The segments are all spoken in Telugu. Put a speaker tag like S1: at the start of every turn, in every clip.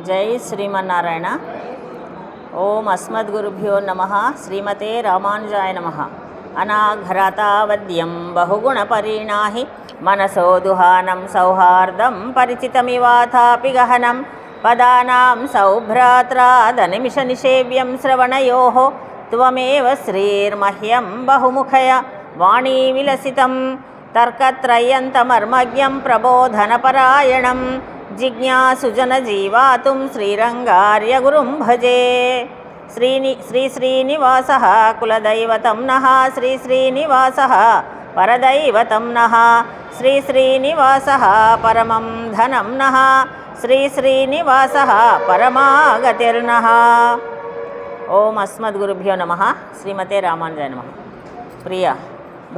S1: జై శ్రీమన్నారాయణ. ఓం అస్మద్గురుభ్యో నమః. శ్రీమతే రామానుజాయ నమః. అనాఘ్రతావద్యం బహుగుణపరిణాహి మనసో దుహానం సౌహార్దం పరిచితమివాథాపి గహనం పదానాం సౌభ్రాత్రాదనిమిషనిషేవ్యం శ్రవణయోః త్వమేవ శ్రీర్మహ్యం బహుముఖయ వాణీ విలసితం తర్కత్రయంతమర్మజ్ఞం ప్రబోధనపరాయణం జిజ్ఞాసుజన జీవాతుం శ్రీరంగార్యగురుం భజే. శ్రీశ్రీనివాస కులదైవతం నః శ్రీశ్రీనివాస పరదైవతం నః శ్రీశ్రీనివాస పరమం ధనం నః శ్రీశ్రీనివాస పరమాగతిర్నః. ఓం అస్మద్గురుభ్యో నమః. శ్రీమతే రామానుజాయ నమః. ప్రియ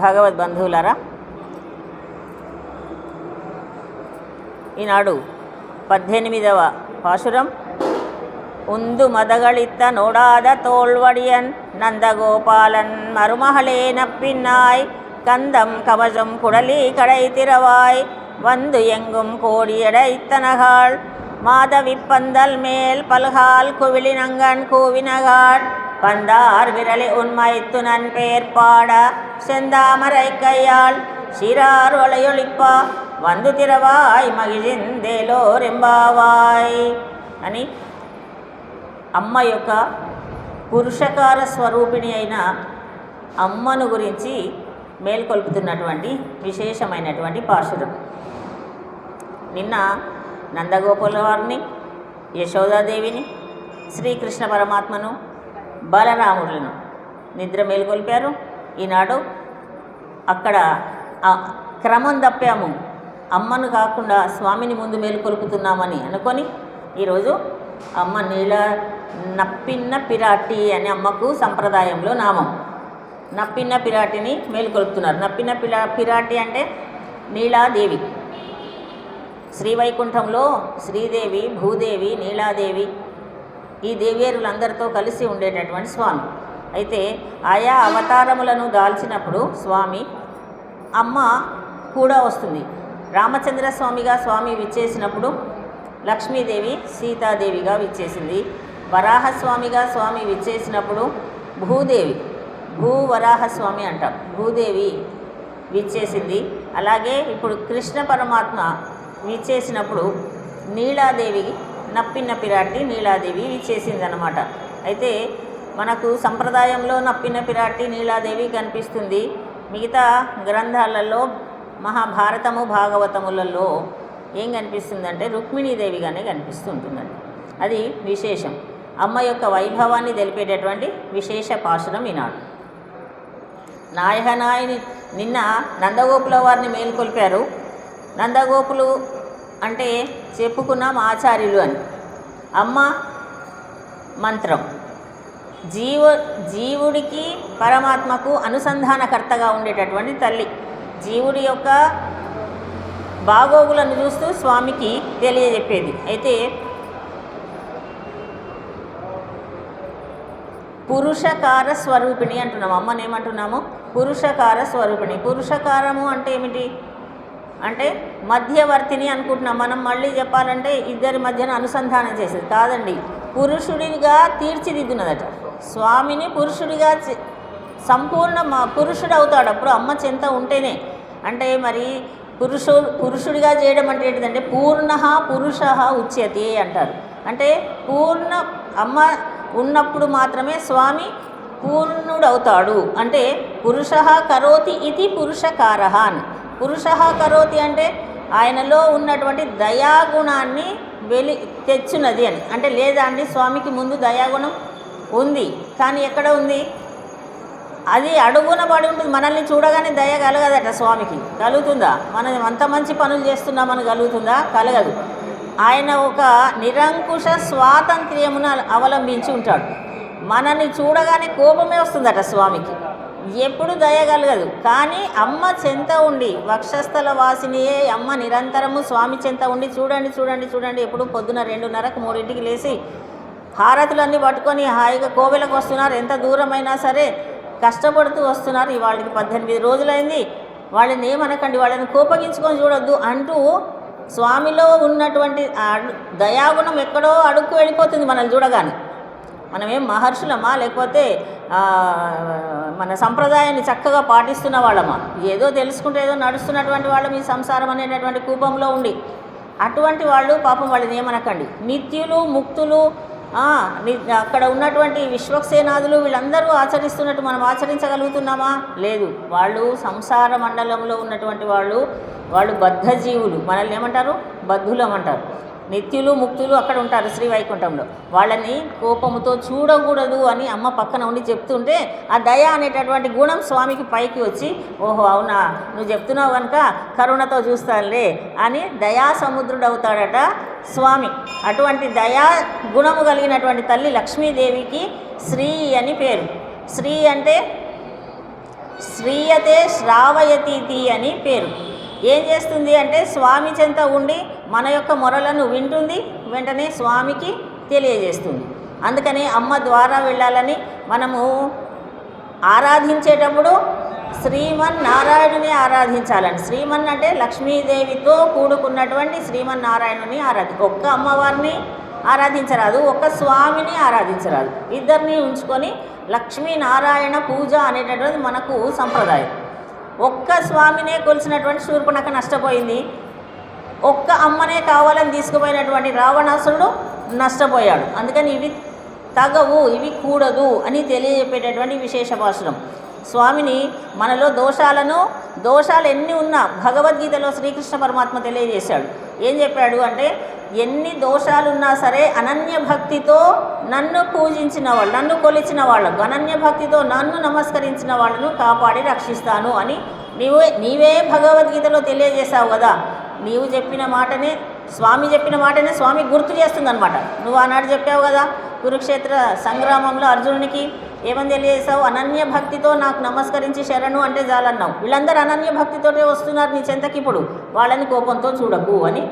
S1: భగవద్బంధువులారా, ఈనాడు 18వ పాశురం. உந்து மதகளித்த நோடாத தோல்வடியன் நந்தகோபாலன் மருமகளே நப்பின்னாய் கந்தம் கவசம் குடலி கடை திறவாய் வந்து எங்கும் கோடியடைத்தனகாள் மாதவிப்பந்தல் மேல் பல்கால் குவிலினங்கன் கூவினகாள் பந்தார் விரலி உண்மைத்து நன்பேர் பாட செந்தாமரை கையாள் சிறார் ஒளையொளிப்பா వందు తిరవాయ్ మగిజిందేలో రెంబావాయ్ అని అమ్మ యొక్క పురుషకార స్వరూపిణి అయిన అమ్మను గురించి మేల్కొల్పుతున్నటువంటి విశేషమైనటువంటి పాశురం. నిన్న నందగోపాల వారిని, యశోదాదేవిని, శ్రీకృష్ణ పరమాత్మను, బలరాములను నిద్ర మేల్కొల్పారు. ఈనాడు అక్కడ క్రమం తప్పాము, అమ్మను కాకుండా స్వామిని ముందు మేలుకొలుపుతున్నామని అనుకొని ఈరోజు అమ్మ నప్పిన్న పిరాటి అని అమ్మకు సంప్రదాయంలో నామం. నప్పిన్న పిరాటిని మేలుకొలుపుతున్నారు. నప్పిన్న పిరాటి అంటే నీలాదేవి. శ్రీవైకుంఠంలో శ్రీదేవి, భూదేవి, నీలాదేవి ఈ దేవేరులందరితో కలిసి ఉండేటటువంటి స్వామి. అయితే ఆయా అవతారములను దాల్చినప్పుడు స్వామి అమ్మ కూడా వస్తుంది. రామచంద్ర స్వామిగా స్వామి విచ్చేసినప్పుడు లక్ష్మీదేవి సీతాదేవిగా విచ్చేసింది. వరాహస్వామిగా స్వామి విచ్చేసినప్పుడు భూదేవి, భూవరాహస్వామి అంటాం, భూదేవి విచ్చేసింది. అలాగే ఇప్పుడు కృష్ణ పరమాత్మ విచ్చేసినప్పుడు నీలాదేవి, నప్పిన్న పిరాటి నీలాదేవి విచ్చేసింది అన్నమాట. అయితే మనకు సంప్రదాయంలో నప్పిన పిరాటి నీలాదేవి కనిపిస్తుంది. మిగతా గ్రంథాలలో మహాభారతము, భాగవతములలో ఏం కనిపిస్తుందంటే రుక్మిణీదేవిగానే కనిపిస్తుంటుందండి. అది విశేషం. అమ్మ యొక్క వైభవాన్ని తెలిపేటటువంటి విశేష పాశురం ఈనాడు. నాయకనాయని నిన్న నందగోపుల వారిని మేల్కొల్పారు. నందగోపులు అంటే చెప్పుకున్నాం ఆచార్యులు అని. అమ్మ మంత్రం, జీవుడికి పరమాత్మకు అనుసంధానకర్తగా ఉండేటటువంటి తల్లి. జీవుడి యొక్క బాగోగులను చూస్తూ స్వామికి తెలియజెప్పేది. అయితే పురుషకార స్వరూపిణి అంటున్నాము. అమ్మని ఏమంటున్నాము? పురుషకార స్వరూపిణి. పురుషకారము అంటే ఏమిటి అంటే మధ్యవర్తిని అనుకుంటున్నాం మనం. మళ్ళీ చెప్పాలంటే ఇద్దరి మధ్యన అనుసంధానం చేసేది కాదండి. పురుషుడిగా తీర్చిదిద్దున్నదట. స్వామిని పురుషుడిగా సంపూర్ణ పురుషుడు అవుతాడు అప్పుడు అమ్మ చెంత ఉంటేనే. అంటే మరి పురుషుడిగా చేయడం అంటే ఏంటిదంటే పూర్ణ పురుష ఉచ్యతే అంటారు. అంటే పూర్ణ అమ్మ ఉన్నప్పుడు మాత్రమే స్వామి పూర్ణుడు అవుతాడు. అంటే పురుష కరోతి ఇది పురుషకార అని. పురుష కరోతి అంటే ఆయనలో ఉన్నటువంటి దయాగుణాన్ని తెచ్చున్నది అని. అంటే లేదా అండి, స్వామికి ముందు దయాగుణం ఉంది, కానీ ఎక్కడ ఉంది? అది అడుగున పడి ఉంటుంది. మనల్ని చూడగానే దయ కలగదట. స్వామికి కలుగుతుందా? మనం అంత మంచి పనులు చేస్తున్నామని కలుగుతుందా? కలగదు. ఆయన ఒక నిరంకుశ స్వాతంత్ర్యమును అవలంబించి ఉంటాడు. మనల్ని చూడగానే కోపమే వస్తుందట స్వామికి, ఎప్పుడు దయ కలగదు. కానీ అమ్మ చెంత ఉండి, వక్షస్థల వాసినియే అమ్మ నిరంతరము స్వామి చెంత ఉండి చూడండి చూడండి చూడండి ఎప్పుడు పొద్దున 2:30కు 3ంటికి లేచి హారతులన్నీ పట్టుకొని హాయిగా కోవెలకు వస్తున్నారు. ఎంత దూరమైనా సరే కష్టపడుతూ వస్తున్నారు. ఇవాళకి 18 రోజులైంది. వాళ్ళని ఏమనకండి, వాళ్ళని కోపగించుకొని చూడొద్దు అంటూ స్వామిలో ఉన్నటువంటి దయాగుణం ఎక్కడో అడుక్కు వెళ్ళిపోతుంది మనల్ని చూడగానే. మనమేం మహర్షులమా, లేకపోతే మన సంప్రదాయాన్ని చక్కగా పాటిస్తున్న వాళ్ళమా? ఏదో తెలుసుకుంటే ఏదో నడుస్తున్నటువంటి వాళ్ళం ఈ సంసారం అనేటటువంటి కూపంలో ఉండి. అటువంటి వాళ్ళు పాపం వాళ్ళని ఏమనకండి. నిత్యులు, ముక్తులు, అక్కడ ఉన్నటువంటి విశ్వక్సేనాదులు వీళ్ళందరూ ఆచరిస్తున్నట్టు మనం ఆచరించగలుగుతున్నామా? లేదు. వాళ్ళు సంసార మండలంలో ఉన్నటువంటి వాళ్ళు బద్ధజీవులు. మనల్ని ఏమంటారు? బద్ధులమంటారు. నిత్యులు, ముక్తులు అక్కడ ఉంటారు శ్రీవైకుంఠంలో. వాళ్ళని కోపముతో చూడకూడదు అని అమ్మ పక్కన ఉండి చెప్తుంటే ఆ దయ అనేటటువంటి గుణం స్వామికి పైకి వచ్చి, ఓహో అవునా నువ్వు చెప్తున్నావు కనుక కరుణతో చూస్తానులే అని దయా సముద్రుడవుతాడట స్వామి. అటువంటి దయా గుణము కలిగినటువంటి తల్లి లక్ష్మీదేవికి శ్రీ అని పేరు. శ్రీ అంటే శ్రీయతే శ్రావయతీతి అని పేరు. ఏం చేస్తుంది అంటే స్వామి చెంత ఉండి మన యొక్క మొరలను వింటుంది, వెంటనే స్వామికి తెలియజేస్తుంది. అందుకని అమ్మ ద్వారా వెళ్ళాలని మనము ఆరాధించేటప్పుడు శ్రీమన్నారాయణుని ఆరాధించాలని. శ్రీమన్ అంటే లక్ష్మీదేవితో కూడుకున్నటువంటి శ్రీమన్నారాయణుని ఒక్క అమ్మవారిని ఆరాధించరాదు, ఒక్క స్వామిని ఆరాధించరాదు. ఇద్దరిని ఉంచుకొని లక్ష్మీనారాయణ పూజ అనేటటువంటిది మనకు సంప్రదాయం. ఒక్క స్వామినే కొలిసినటువంటి శూర్పణఖ నష్టపోయింది. ఒక్క అమ్మనే కావాలని తీసుకుపోయినటువంటి రావణాసురుడు నష్టపోయాడు. అందుకని ఇవి తగవు, ఇవి కూడదు అని తెలియజెప్పేటటువంటి విశేష భాషణం. స్వామిని మనలో దోషాలు ఎన్ని ఉన్నా భగవద్గీతలో శ్రీకృష్ణ పరమాత్మ తెలియజేశాడు. ఏం చెప్పాడు అంటే, ఎన్ని దోషాలున్నా సరే అనన్య భక్తితో నన్ను పూజించిన వాళ్ళు, నన్ను కొలిచిన వాళ్ళకు, అనన్య భక్తితో నన్ను నమస్కరించిన వాళ్ళను కాపాడి రక్షిస్తాను అని నీవే భగవద్గీతలో తెలియజేశావు కదా. నీవు చెప్పిన మాటనే స్వామి స్వామి గుర్తు చేస్తుందన్నమాట. నువ్వు ఆనాడు చెప్పావు కదా కురుక్షేత్ర సంగ్రామంలో అర్జునునికి ఏమని తెలియజేశావు? అనన్య భక్తితో నాకు నమస్కరించి శరణు అంటే చాలన్నావు. వీళ్ళందరూ అనన్య భక్తితోనే వస్తున్నారు నీ చెంతకి, ఇప్పుడు వాళ్ళని కోపంతో చూడకు అని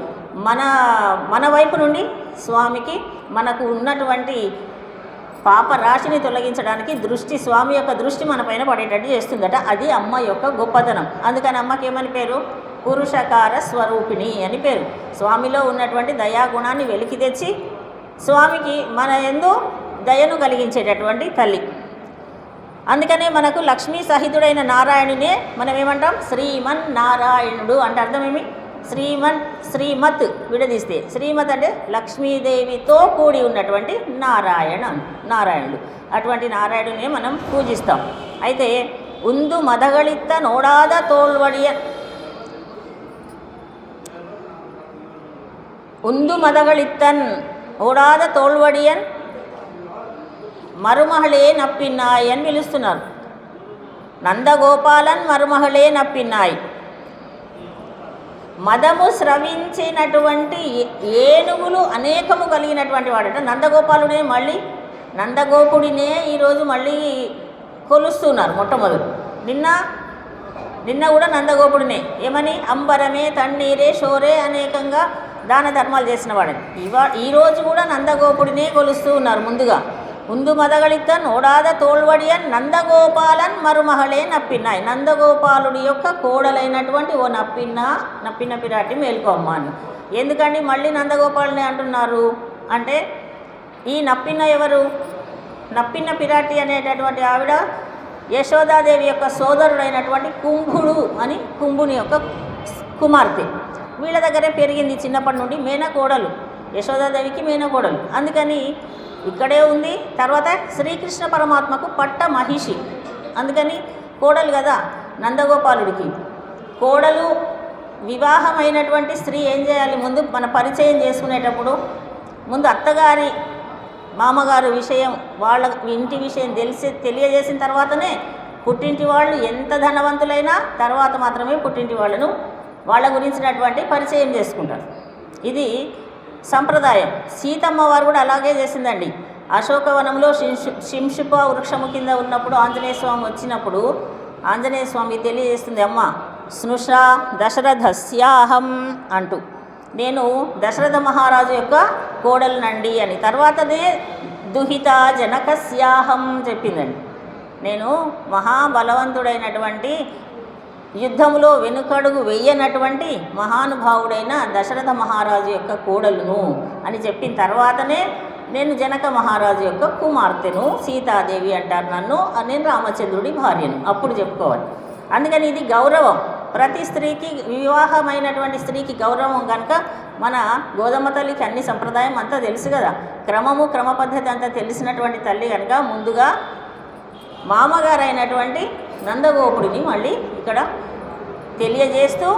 S1: మన వైపు నుండి స్వామికి మనకు ఉన్నటువంటి పాప రాశిని తొలగించడానికి స్వామి యొక్క దృష్టి మన పైన పడేటట్టు చేస్తుందట. అది అమ్మ యొక్క గొప్పతనం. అందుకని అమ్మకి ఏమని పేరు? పురుషకార స్వరూపిణి అని పేరు. స్వామిలో ఉన్నటువంటి దయాగుణాన్ని వెలికి తెచ్చి స్వామికి మన యందు దయను కలిగించేటటువంటి తల్లి. అందుకనే మనకు లక్ష్మీ సహితుడైన నారాయణునే మనం ఏమంటాం? శ్రీమన్నారాయణుడు అంటే అర్థమేమి? శ్రీమత్ విడదీస్తే శ్రీమత్ అంటే లక్ష్మీదేవితో కూడి ఉన్నటువంటి నారాయణుడు. అటువంటి నారాయణునే మనం పూజిస్తాం. అయితే ఉందు మదగళిత్త నోడాద తోల్వడియన్, ఉందు మదగళిత్తన్ ఓడాద తోల్వడియన్ మరుమహళే నప్పిన్నాయి అని పిలుస్తున్నారు. నందగోపాలన్ మరుమహళే నప్పిన్నాయి. మదము స్రవించినటువంటి ఏనుగులు అనేకము కలిగినటువంటి వాడట నందగోపాలుడే. మళ్ళీ నందగోపుడినే ఈరోజు మళ్ళీ కొలుస్తున్నారు. మొట్టమొదటి నిన్న కూడా నందగోపుడినే. ఏమని? అంబరమే తన్నీరే షోరే అనేకంగా దాన ధర్మాలు చేసిన వాడని. ఈరోజు కూడా నందగోపుడినే కొలుస్తూ ఉన్నారు. ముందుగా ఉందు మదగళిత్తన్ ఓడాద తోల్వడియన్ నందగోపాలన్ మరుమహళే నప్పిన్నాయి. నందగోపాలుడి యొక్క కోడలైనటువంటి ఓ నప్పిన పిరాటి మేల్కోమ్మ అని. ఎందుకండి మళ్ళీ నందగోపాలుని అంటున్నారు అంటే, ఈ నప్పిన ఎవరు? నప్పిన పిరాటి అనేటటువంటి ఆవిడ యశోదాదేవి యొక్క సోదరుడైనటువంటి కుంభుని యొక్క కుమార్తె. వీళ్ళ దగ్గరే పెరిగింది చిన్నప్పటి నుండి. మేనకోడలు, యశోదాదేవికి మేనకోడలు. అందుకని ఇక్కడే ఉంది. తర్వాత శ్రీకృష్ణ పరమాత్మకు పట్ట మహిషి. అందుకని కోడలు కదా నందగోపాలుడికి. కోడలు వివాహమైనటువంటి స్త్రీ ఏం చేయాలి? ముందు మన పరిచయం చేసుకునేటప్పుడు ముందు అత్తగారి మామగారు విషయం, వాళ్ళ ఇంటి విషయం తెలియజేసిన తర్వాతనే పుట్టింటి వాళ్ళు ఎంత ధనవంతులైనా తర్వాత మాత్రమే పుట్టింటి వాళ్ళ గురించినటువంటి పరిచయం చేసుకుంటారు. ఇది సంప్రదాయం. సీతమ్మ వారు కూడా అలాగే చేసిందండి. అశోకవనంలో శింషుప వృక్షము కింద ఉన్నప్పుడు ఆంజనేయ స్వామి వచ్చినప్పుడు ఆంజనేయ స్వామి తెలియజేస్తుంది, అమ్మ స్నుషా దశరథస్యాహం అంటూ, నేను దశరథ మహారాజు యొక్క కోడలునండి అని. తర్వాతనే దుహిత జనకస్యాహం చెప్పిందండి. నేను మహాబలవంతుడైనటువంటి యుద్ధంలో వెనుకడుగు వెయ్యనటువంటి మహానుభావుడైన దశరథ మహారాజు యొక్క కోడలును అని చెప్పిన తర్వాతనే నేను జనక మహారాజు యొక్క కుమార్తెను, సీతాదేవి అంటారు నన్ను, నేను రామచంద్రుడి భార్యను, అప్పుడు చెప్పుకోవాలి. అందుకని ఇది గౌరవం, ప్రతి స్త్రీకి, వివాహమైనటువంటి స్త్రీకి గౌరవం కనుక మన గోదమ్మ తల్లికి అన్ని సంప్రదాయం అంతా తెలుసు కదా, క్రమ పద్ధతి అంతా తెలిసినటువంటి తల్లి కనుక ముందుగా మామగారైనటువంటి నందగోపుడిని మళ్ళీ ఇక్కడ తెలియజేస్తూ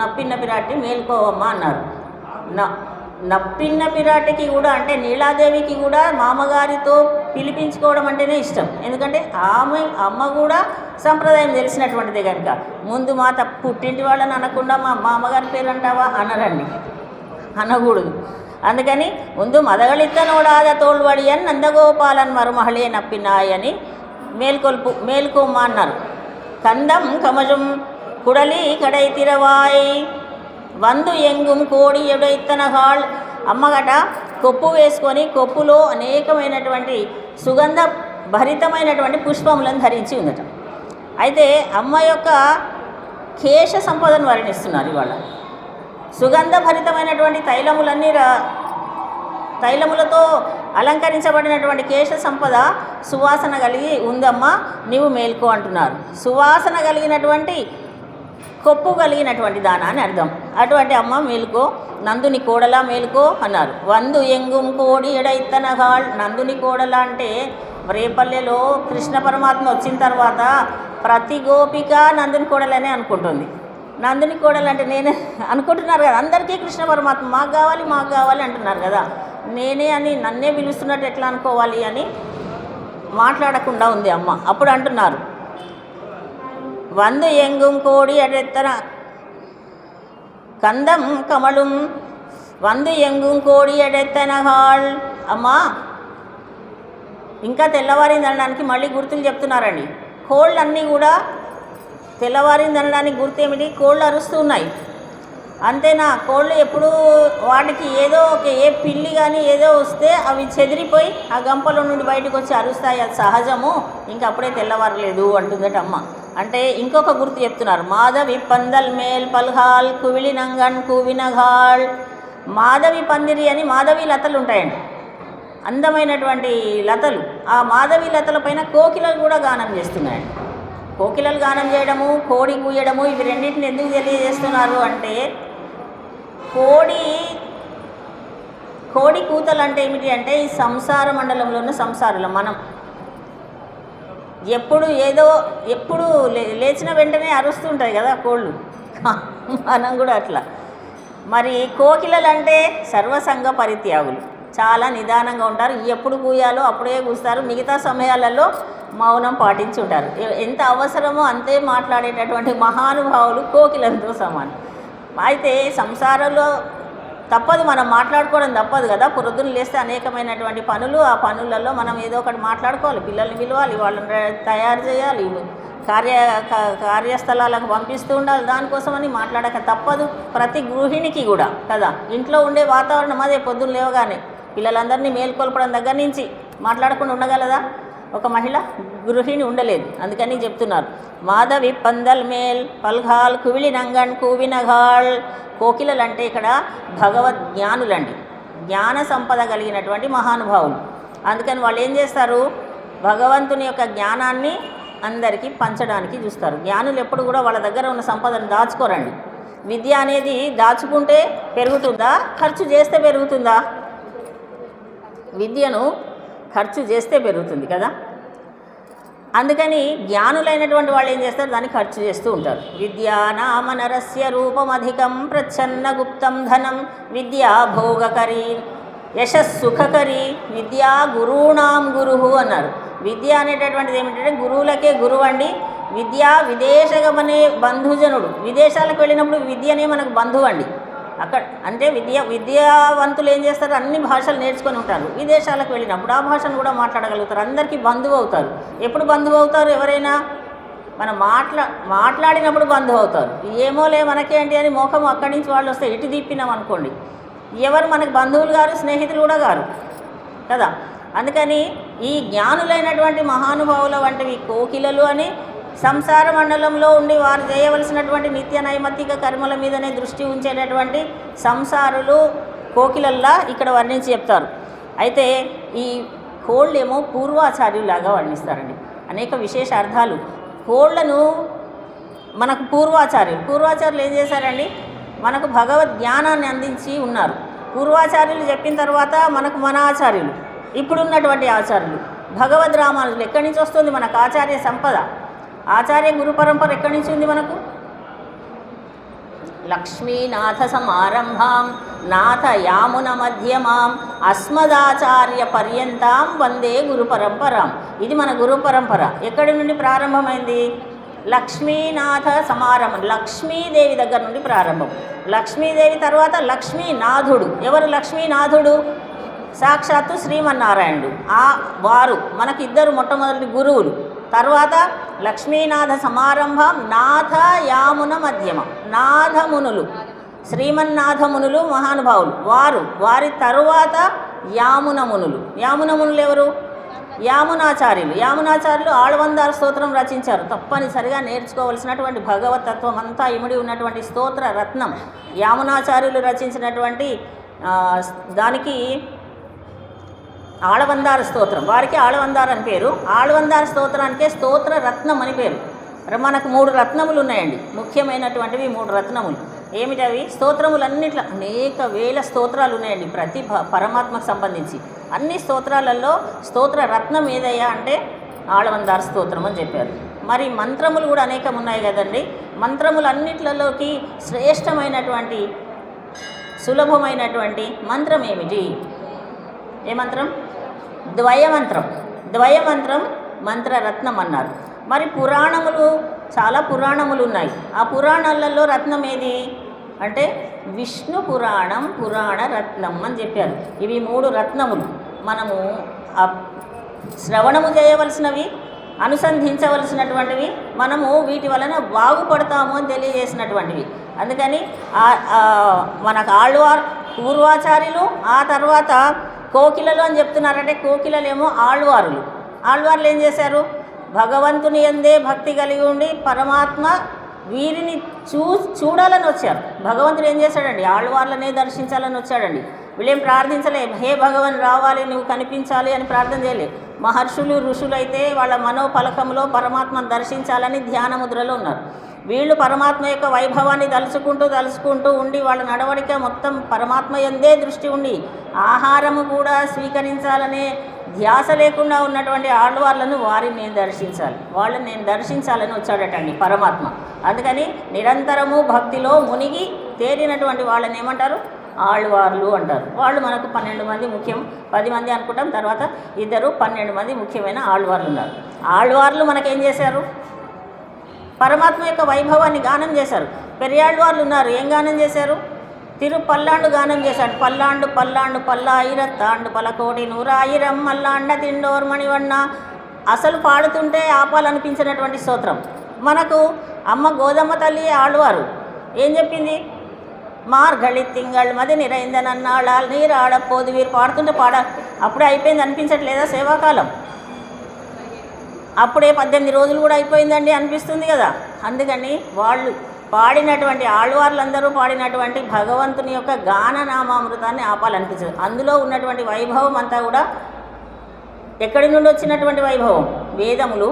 S1: నప్పిన్న పిరాటి మేల్కోవమ్మ అన్నారు. నప్పిన్న పిరాటికి కూడా అంటే నీలాదేవికి కూడా మామగారితో పిలిపించుకోవడం అంటేనే ఇష్టం. ఎందుకంటే ఆమె అమ్మ కూడా సంప్రదాయం తెలిసినటువంటిదే కనుక ముందు మా పుట్టింటి వాళ్ళని అనకుండా మా మామగారి పేరు అంటావా అనరండి, అనకూడదు. అందుకని ముందు మదగళిత్తనోడాద తోల్వడియన్ నందగోపాలన్ మరుమహళే నప్పినాయని మేల్కోమ్మ అన్నారు. కందం కమజం కుడలి కడై తిరవాయ్ వందు ఎంగుం కోడి ఎడైత్తనహాళ్. అమ్మగట కొప్పు వేసుకొని కొప్పులో అనేకమైనటువంటి సుగంధ భరితమైనటువంటి పుష్పములను ధరించి ఉందట. అయితే అమ్మ యొక్క కేశ సంపదను వర్ణిస్తున్నారు ఇవాళ. సుగంధ భరితమైనటువంటి తైలములతో అలంకరించబడినటువంటి కేశ సంపద సువాసన కలిగి ఉందమ్మా, నీవు మేల్కో అంటున్నారు. సువాసన కలిగినటువంటి కొప్పు కలిగినటువంటి దానా అని అర్థం. అటువంటి అమ్మ మేలుకో, నందుని కోడలా మేలుకో అన్నారు. వందు ఎంగుం కోడి ఎడైత్తనగాళ్. నందుని కోడల అంటే రేపల్లెలో కృష్ణ పరమాత్మ వచ్చిన తర్వాత ప్రతి గోపిక నందుని కోడలనే అనుకుంటుంది. నందుని కోడలు అంటే నేనే అనుకుంటున్నారు కదా, అందరికీ కృష్ణ పరమాత్మ మాకు కావాలి అంటున్నారు కదా, నేనే అని నన్నే పిలుస్తున్నట్టు ఎట్లా అనుకోవాలి అని మాట్లాడకుండా ఉంది అమ్మ. అప్పుడు అంటున్నారు వందు ఎంగుం కోడి ఎడెత్తన కందం కమలం వందు ఎంగుం కోడి ఎడెత్తనగాళ్. అమ్మా ఇంకా తెల్లవారింది అనడానికి మళ్ళీ గుర్తులు చెప్తున్నారండి. కోళ్ళన్నీ కూడా తెల్లవారింది అనడానికి గుర్తు ఏమిటి? కోళ్ళు అరుస్తూ ఉన్నాయి అంతేనా. కోళ్ళు ఎప్పుడు వాటికి ఏదో ఏ పిల్లి కానీ ఏదో వస్తే అవి చెదిరిపోయి ఆ గంపలో నుండి బయటకు వచ్చి అరుస్తాయి, అది సహజము, ఇంకప్పుడే తెల్లవారలేదు అంటుందట అమ్మ. అంటే ఇంకొక గుర్తు చెప్తున్నారు. మాధవి పందల్ మేల్ పల్హాల్ కువిలి నంగన్ కూవినఘాళ్. మాధవి పందిరి అని మాధవి లతలు ఉంటాయండి, అందమైనటువంటి లతలు. ఆ మాధవి లతల పైన కోకిలలు కూడా గానం చేస్తున్నాయండి. కోకిలలు గానం చేయడము, కోడి కూయడము, ఇవి రెండింటిని ఎందుకు తెలియజేస్తున్నారు అంటే కోడి కూతలు అంటే ఏమిటి అంటే ఈ సంసార మండలంలో ఉన్న సంసారులు మనం ఎప్పుడు లేచిన వెంటనే అరుస్తుంటాయి కదా కోళ్ళు, మనం కూడా అట్లా. మరి కోకిలలు అంటే సర్వసంగ పరిత్యాగులు, చాలా నిదానంగా ఉంటారు. ఎప్పుడు కూయాలో అప్పుడే కూస్తారు, మిగతా సమయాలలో మౌనం పాటించి ఉంటారు. ఎంత అవసరమో అంతే మాట్లాడేటటువంటి మహానుభావులు కోకిలతో సమానం. అయితే సంసారంలో తప్పదు, మనం మాట్లాడుకోవడం తప్పదు కదా. పొద్దున్న లేస్తే అనేకమైనటువంటి పనులు, ఆ పనులలో మనం ఏదో ఒకటి మాట్లాడుకోవాలి, పిల్లల్ని పిలవాలి, వాళ్ళని తయారు చేయాలి, కార్యస్థలాలకు పంపిస్తూ ఉండాలి. దానికోసమని మాట్లాడక తప్పదు ప్రతి గృహిణికి కూడా కదా. ఇంట్లో ఉండే వాతావరణం అదే. పొద్దున్న లేవగానే పిల్లలందరినీ మేల్కొల్పడం దగ్గర నుంచి మాట్లాడకుండా ఉండగలదా ఒక మహిళ? గృహిణి ఉండలేదు. అందుకని చెప్తున్నారు మాధవి పందల్ మేల్ పల్ఘాల్ కువిలి నంగన్ కూవినఘాళ్. కోకిలలు అంటే ఇక్కడ భగవద్ జ్ఞానులండి, జ్ఞాన సంపద కలిగినటువంటి మహానుభావులు. అందుకని వాళ్ళు ఏం చేస్తారు? భగవంతుని యొక్క జ్ఞానాన్ని అందరికీ పంచడానికి చూస్తారు. జ్ఞానులు ఎప్పుడు కూడా వాళ్ళ దగ్గర ఉన్న సంపదను దాచుకోరండి. విద్య అనేది దాచుకుంటే పెరుగుతుందా, ఖర్చు చేస్తే పెరుగుతుందా? విద్యను ఖర్చు చేస్తే పెరుగుతుంది కదా. అందుకని జ్ఞానులైనటువంటి వాళ్ళు ఏం చేస్తారు? దాన్ని ఖర్చు చేస్తూ ఉంటారు. విద్యా నామ నరస్య రూపమధికం ప్రచ్ఛన్న గుప్తం ధనం విద్యా భోగకరీ యశస్సుఖకరీ విద్యా గురూణాం గురువు అన్నారు. విద్య అనేటటువంటిది ఏమిటంటే గురువులకే గురువు అండి. విద్యా విదేశగమనే బంధుజనుడు. విదేశాలకు వెళ్ళినప్పుడు విద్యనే మనకు బంధువు అండి. అక్కడ అంటే విద్యావంతులు ఏం చేస్తారు? అన్ని భాషలు నేర్చుకొని ఉంటారు. విదేశాలకు వెళ్ళినప్పుడు ఆ భాషను కూడా మాట్లాడగలుగుతారు. అందరికీ బంధువు అవుతారు. ఎప్పుడు బంధువు అవుతారు? ఎవరైనా మనం మాట్లాడినప్పుడు బంధువు అవుతారు. ఏమోలే మనకేంటి అని మోఖం అక్కడి నుంచి వాళ్ళు వస్తే ఇటు తిప్పినాం అనుకోండి, ఎవరు మనకు బంధువులు గారు, స్నేహితులు కూడా గారు కదా. అందుకని ఈ జ్ఞానులైనటువంటి మహానుభావుల వంటివి కోకిలలు అని సంసార మండలంలో ఉండి వారు చేయవలసినటువంటి నిత్య నైమిత్తిక కర్మల మీదనే దృష్టి ఉంచేటటువంటి సంసారులు కోకిలల్లా ఇక్కడ వర్ణించి చెప్తారు. అయితే ఈ కోళ్ళు ఏమో పూర్వాచార్యులాగా వర్ణిస్తారండి. అనేక విశేష అర్థాలు. కోళ్లను మనకు పూర్వాచార్యులు ఏం చేశారండి, మనకు భగవద్ జ్ఞానాన్ని అందించి ఉన్నారు. పూర్వాచార్యులు చెప్పిన తర్వాత మనకు మన ఆచార్యులు, ఇప్పుడున్నటువంటి ఆచార్యులు భగవద్ రామానుజులు. ఎక్కడి నుంచి వస్తుంది మనకు ఆచార్య సంపద? ఆచార్య గురు పరంపర ఎక్కడి నుంచి ఉంది మనకు? లక్ష్మీనాథ సమారంభాం నాథ యామున మధ్యమాం అస్మదాచార్య పర్యంతాం వందే గురు పరంపరాం. ఇది మన గురు పరంపర. ఎక్కడి నుండి ప్రారంభమైంది? లక్ష్మీనాథ సమారంభం, లక్ష్మీదేవి దగ్గర నుండి ప్రారంభం. లక్ష్మీదేవి తర్వాత లక్ష్మీనాథుడు. ఎవరు లక్ష్మీనాథుడు? సాక్షాత్తు శ్రీమన్నారాయణుడు. వారు మనకిద్దరు మొట్టమొదటి గురువులు. తర్వాత లక్ష్మీనాథ సమారంభం నాథ యామున మధ్యమం. నాథమునులు, శ్రీమన్నాథమునులు మహానుభావులు వారి తరువాత యామునమునులు. యామునమునులు ఎవరు? యామునాచార్యులు ఆళ్వందార్ స్తోత్రం రచించారు. తప్పనిసరిగా నేర్చుకోవలసినటువంటి భగవతత్వం అంతా ఇమిడి ఉన్నటువంటి స్తోత్ర రత్నం యామునాచార్యులు రచించినటువంటి దానికి ఆళ్వందార స్తోత్రం. వారికి ఆళ్వందార్ అని పేరు. ఆళ్వందార్ స్తోత్రానికే స్తోత్ర రత్నం అని పేరు. మనకు 3 రత్నములు ఉన్నాయండి, ముఖ్యమైనటువంటివి 3 రత్నములు. ఏమిటవి? స్తోత్రములన్నిట్లో అనేక వేల స్తోత్రాలు ఉన్నాయండి ప్రతి పరమాత్మకు సంబంధించి. అన్ని స్తోత్రాలలో స్తోత్ర రత్నం ఏదయ్యా అంటే ఆళ్వందార్ స్తోత్రం అని చెప్పారు. మరి మంత్రములు కూడా అనేకం ఉన్నాయి కదండి. మంత్రములన్నిట్లలోకి శ్రేష్టమైనటువంటి సులభమైనటువంటి మంత్రం ఏమిటి? ఏ మంత్రం? ద్వయమంత్రం మంత్రరత్నం అన్నారు. మరి చాలా పురాణములు ఉన్నాయి. ఆ పురాణాలలో రత్నం ఏది అంటే విష్ణు పురాణం, పురాణ రత్నం అని చెప్పారు. ఇవి 3 రత్నములు. మనము శ్రవణము చేయవలసినవి, అనుసంధించవలసినటువంటివి, మనము వీటి వలన బాగుపడతాము అని తెలియజేసినటువంటివి. అందుకని మనకు పూర్వాచార్యులు, ఆ తర్వాత కోకిలలు అని చెప్తున్నారంటే కోకిలలేమో ఆళ్వార్లు ఏం చేశారు? భగవంతుని యందే భక్తి కలిగి ఉండి పరమాత్మ వీరిని చూడాలని వచ్చారు. భగవంతుడు ఏం చేశాడండి? ఆళ్వార్లనే దర్శించాలని వచ్చాడండి. వీళ్ళేం ప్రార్థించలే, హే భగవన్ రావాలి, నువ్వు కనిపించాలి అని ప్రార్థన చేయలే. మహర్షులు ఋషులైతే వాళ్ళ మనోఫలకంలో పరమాత్మను దర్శించాలని ధ్యాన ముద్రలో ఉన్నారు. వీళ్ళు పరమాత్మ యొక్క వైభవాన్ని తలుచుకుంటూ ఉండి వాళ్ళ నడవడిక మొత్తం పరమాత్మ యందే దృష్టి ఉండి ఆహారము కూడా స్వీకరించాలనే ధ్యాస లేకుండా ఉన్నటువంటి ఆళ్వార్లను వాళ్ళని నేను దర్శించాలని వచ్చాడటండి పరమాత్మ. అందుకని నిరంతరము భక్తిలో మునిగి తేలినటువంటి వాళ్ళని ఏమంటారు? ఆళ్వార్లు అంటారు. వాళ్ళు మనకు 12 మంది ముఖ్యం, 10 మంది అనుకుంటాం. తర్వాత 12 మంది ముఖ్యమైన ఆళ్వార్లు ఉన్నారు. ఆళ్వార్లు మనకేం చేశారు? పరమాత్మ యొక్క వైభవాన్ని గానం చేశారు. పెరియాళ్వార్లు ఉన్నారు, ఏం గానం చేశారు? తిరుపల్లాండు గానం చేశాడు. పల్లాండు పల్లాయిరత్తాండు పలకోటి నూరాయిరం మల్లాండ తిండోర్ మణివన్న. అసలు పాడుతుంటే ఆపాలనిపించినటువంటి స్తోత్రం. మనకు అమ్మ గోదమ్మ తల్లి ఆళ్వారు ఏం చెప్పింది? మార్గళి తింగళ్ మది నిరైందనన్నాళాలు నీరాడపోదు. వీరు పాడుతుంటే అప్పుడే అయిపోయింది అనిపించట్లేదా? సేవాకాలం అప్పుడే 18 రోజులు కూడా అయిపోయిందండి అనిపిస్తుంది కదా. అందుకని వాళ్ళు పాడినటువంటి ఆళ్వార్లందరూ పాడినటువంటి భగవంతుని యొక్క గాననామామృతాన్ని ఆపాలనిపించదు. అందులో ఉన్నటువంటి వైభవం అంతా కూడా ఎక్కడి నుండి వచ్చినటువంటి వైభవం? వేదములు,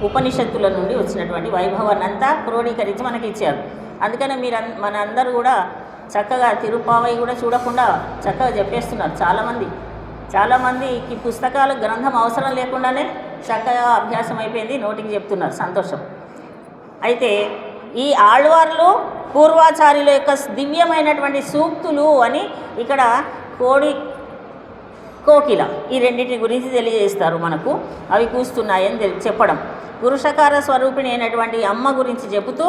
S1: ఉపనిషత్తుల నుండి వచ్చినటువంటి వైభవాన్ని అంతా క్రోడీకరించి మనకి ఇచ్చారు. అందుకని మనందరూ కూడా చక్కగా తిరుపావై కూడా చూడకుండా చక్కగా చెప్పేస్తున్నారు. చాలామందికి పుస్తకాలు గ్రంథం అవసరం లేకుండానే చక్కగా అభ్యాసం అయిపోయింది, నోటికి చెప్తున్నారు. సంతోషం. అయితే ఈ ఆళ్వార్లు పూర్వాచార్యుల యొక్క దివ్యమైనటువంటి సూక్తులు అని ఇక్కడ కోకిల ఈ రెండింటి గురించి తెలియజేస్తారు మనకు. అవి కూస్తున్నాయని చెప్పడం. పురుషకార స్వరూపిణి అయినటువంటి అమ్మ గురించి చెబుతూ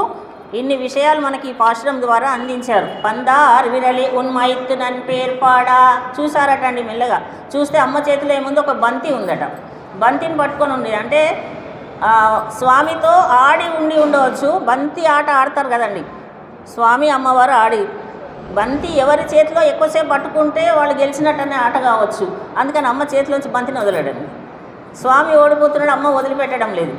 S1: ఇన్ని విషయాలు మనకి ఈ పాశ్రం ద్వారా అందించారు. పందార్ విరలి ఉన్మైత్తు నన్ పేర్పాడా. చూసారటండి మెల్లగా. చూస్తే అమ్మ చేతిలో ఏముందో ఒక బంతి ఉందట. బంతిని పట్టుకొని ఉంది అంటే స్వామితో ఆడి ఉండవచ్చు. బంతి ఆట ఆడతారు కదండి, స్వామి అమ్మవారు ఆడి బంతి ఎవరి చేతిలో ఎక్కువసేపు పట్టుకుంటే వాళ్ళు గెలిచినట్టనే ఆట కావచ్చు. అందుకని అమ్మ చేతిలోంచి బంతిని వదిలేడండి. స్వామి ఓడిపోతున్నాడు, అమ్మ వదిలిపెట్టడం లేదు.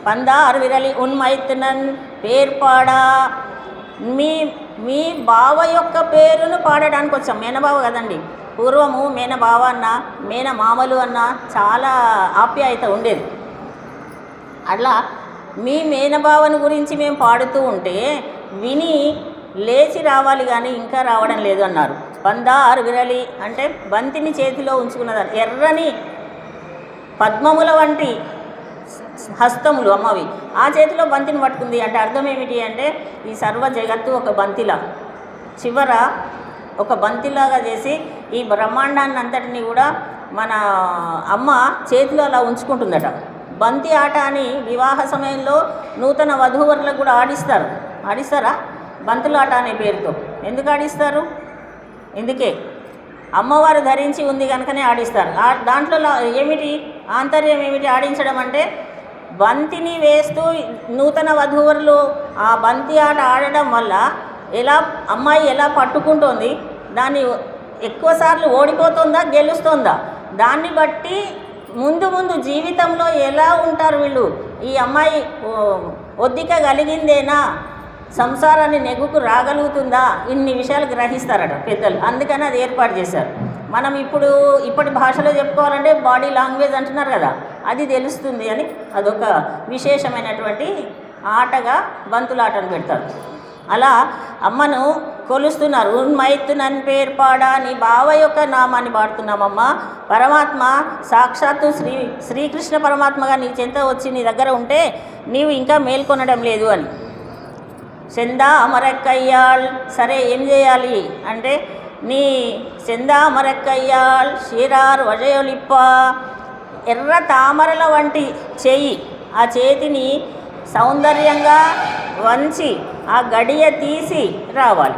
S1: పందారు విరలి ఉన్మైతునన్ పేర్పాడా. మీ మీ బావ యొక్క పేరును పాడడానికి వచ్చాం. మేనబావ కదండి. పూర్వము మేనబావ అన్న మేనమామలు అన్న చాలా ఆప్యాయత ఉండేది. అట్లా మీ మేనబావను గురించి మేము పాడుతూ ఉంటే విని లేచి రావాలి కానీ ఇంకా రావడం లేదు అన్నారు. పందారు విరలి అంటే బంతిని చేతిలో ఉంచుకున్నదాన్ని, ఎర్రని పద్మముల వంటి హస్తములు అమ్మవి, ఆ చేతిలో బంతిని పట్టుకుంది అంటే అర్థం ఏమిటి అంటే ఈ సర్వ జగత్తు ఒక బంతిలా, చివర ఒక బంతిలాగా చేసి ఈ బ్రహ్మాండాన్ని అంతటిని కూడా మన అమ్మ చేతిలో అలా ఉంచుకుంటుందట. బంతి ఆట అని వివాహ సమయంలో నూతన వధూవరులకు కూడా ఆడిస్తారా బంతులాట అనే పేరుతో. ఎందుకు ఆడిస్తారు? ఇందుకే అమ్మవారు ధరించి ఉంది కనుకనే ఆడిస్తారు. దాంట్లో ఏమిటి ఆంతర్యం ఏమిటి? ఆడించడం అంటే బంతిని వేస్తూ నూతన వధూవరులు ఆ బంతి ఆట ఆడడం వల్ల అమ్మాయి ఎలా పట్టుకుంటోంది, దాన్ని ఎక్కువసార్లు ఓడిపోతుందా గెలుస్తుందా, దాన్ని బట్టి ముందు జీవితంలో ఎలా ఉంటారు వీళ్ళు, ఈ అమ్మాయి ఒద్దిక కలిగిందేనా, సంసారాన్ని నెగ్గుకు రాగలుగుతుందా, ఇన్ని విషయాలు గ్రహిస్తారట పెద్దలు. అందుకని అది ఏర్పాటు చేశారు. మనం ఇప్పటి భాషలో చెప్పుకోవాలంటే బాడీ లాంగ్వేజ్ అంటున్నారు కదా, అది తెలుస్తుంది అని అదొక విశేషమైనటువంటి ఆటగా బంతులాటను పెడతారు. అలా అమ్మను కొలుస్తున్నారు. ఉన్మైతునన్ పేర్పాడా, నీ బావ యొక్క నామాన్ని పాడుతున్నామమ్మా. పరమాత్మ సాక్షాత్తు శ్రీకృష్ణ పరమాత్మగా నీ చెంత వచ్చి నీ దగ్గర ఉంటే నీవు ఇంకా మేల్కొనడం లేదు అని. సెందామరక్కయ్యాళ్, సరే ఏం చేయాలి అంటే నీ సెందామరక్కయ్యాళ్ షీరార్ వజయొలిప్ప, ఎర్ర తామరల వంటి చేయి, ఆ చేతిని సౌందర్యంగా వంచి ఆ గడియ తీసి రావాలి.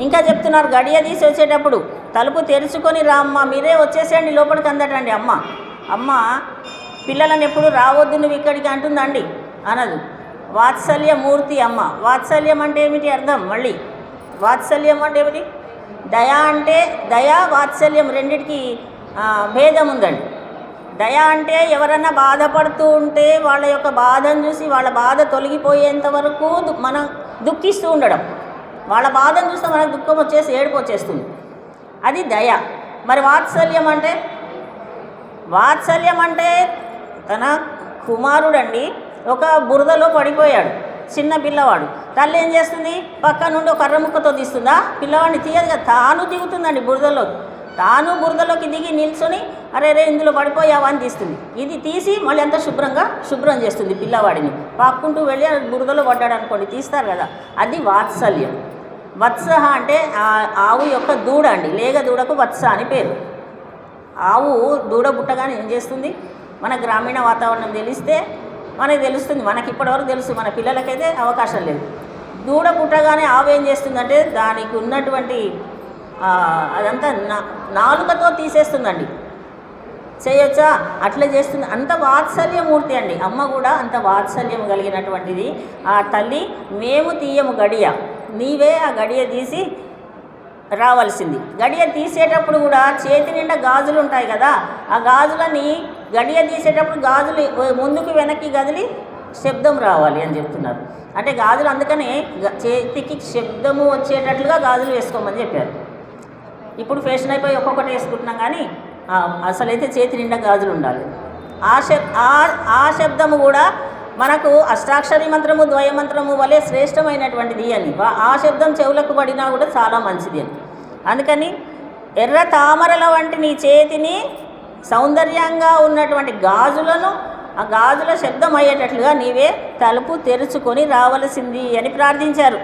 S1: ఇంకా చెప్తున్నారు, గడియ తీసి వచ్చేటప్పుడు తలుపు తెరుచుకొని రామ్మ, మీరే వచ్చేసేయండి లోపలికి అందటండి. అమ్మ పిల్లలను ఎప్పుడు రావద్దు నువ్వు ఇక్కడికి అంటుందండి, అనదు. వాత్సల్యమూర్తి అమ్మ. వాత్సల్యం అంటే ఏమిటి అర్థం? మళ్ళీ వాత్సల్యం అంటే ఏమిటి? దయ అంటే దయా వాత్సల్యం రెండిటికి భేదం ఉందండి. దయ అంటే ఎవరన్నా బాధపడుతూ ఉంటే వాళ్ళ యొక్క బాధను చూసి వాళ్ళ బాధ తొలగిపోయేంత వరకు మనం దుఃఖిస్తూ ఉండడం. వాళ్ళ బాధను చూస్తే మనకు దుఃఖం వచ్చేసి ఏడుపు వచ్చేస్తుంది, అది దయ. మరి వాత్సల్యం అంటే తన కుమారుడండి ఒక బురదలో పడిపోయాడు, చిన్న పిల్లవాడు. తల్లి ఏం చేస్తుంది? పక్క నుండి ఒక కర్ర ముక్కతో తీస్తుందా? పిల్లవాడిని తీయదు కదా, తాను దిగుతుందండి బురదలో. తాను బురదలోకి దిగి నిల్చొని అరే ఇందులో పడిపోయావా అని తీస్తుంది. ఇది తీసి మళ్ళీ అంతా శుభ్రం చేస్తుంది పిల్లవాడిని. పాక్కుంటూ వెళ్ళి బురదలో పడ్డాడు అనుకోండి, తీస్తారు కదా, అది వాత్సల్యం. వత్స అంటే ఆవు యొక్క దూడ అండి, లేగ దూడకు వత్స అని పేరు. ఆవు దూడ పుట్టగానే ఏం చేస్తుంది? మన గ్రామీణ వాతావరణం తెలిస్తే మనకి తెలుస్తుంది, మనకి ఇప్పటివరకు తెలుసు, మన పిల్లలకైతే అవకాశం లేదు. దూడ పుట్టగానే ఆవు ఏం చేస్తుందంటే దానికి ఉన్నటువంటి అదంతా నాలుకతో తీసేస్తుందండి. చేయొచ్చా? అట్లా చేస్తుంది. అంత వాత్సల్యమూర్తి అండి అమ్మ కూడా, అంత వాత్సల్యం కలిగినటువంటిది ఆ తల్లి. మేము తీయము గడియ, నీవే ఆ గడియ తీసి రావాల్సింది. గడియ తీసేటప్పుడు కూడా చేతి నిండా గాజులు ఉంటాయి కదా, ఆ గాజులని గడియ తీసేటప్పుడు గాజులు ముందుకు వెనక్కి కదిలి శబ్దం రావాలి అని చెప్తున్నారు. అంటే గాజులు అందుకనే చేతికి శబ్దము వచ్చేటట్లుగా గాజులు వేసుకోమని చెప్పారు. ఇప్పుడు ఫ్యాషన్ అయిపోయి ఒక్కొక్కటి వేసుకుంటున్నాం, కానీ అసలైతే చేతి నిండా గాజులు ఉండాలి. ఆ శబ్దము కూడా మనకు అష్టాక్షరి మంత్రము ద్వయమంత్రము వలె శ్రేష్టమైనటువంటిది అని. ఆ శబ్దం చెవులకు పడినా కూడా చాలా మంచిది అని. అందుకని ఎర్ర తామరల వంటి నీ చేతిని సౌందర్యంగా ఉన్నటువంటి గాజులను, ఆ గాజుల శబ్దం అయ్యేటట్లుగా నీవే తలుపు తెరుచుకొని రావలసింది అని ప్రార్థించారు.